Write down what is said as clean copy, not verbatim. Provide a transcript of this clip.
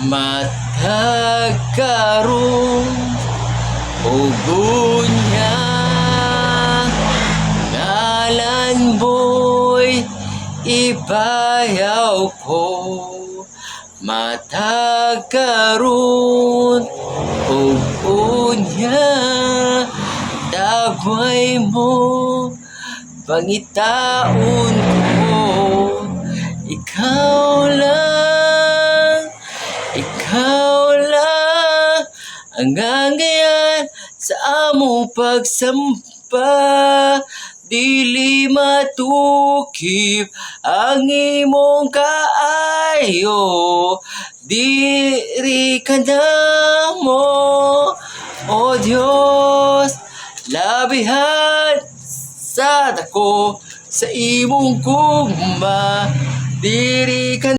Matag karon ugunya ngalan boy ibayaw ko. Matag karon ugunya dagway mo pangitaon ko. Ikaw lang ang anggayan sa among pagsampa. Dili matukip ang imong kaayo, diri ka na mo, o Diyos. Labihan sa dako sa imong gugma, diri ka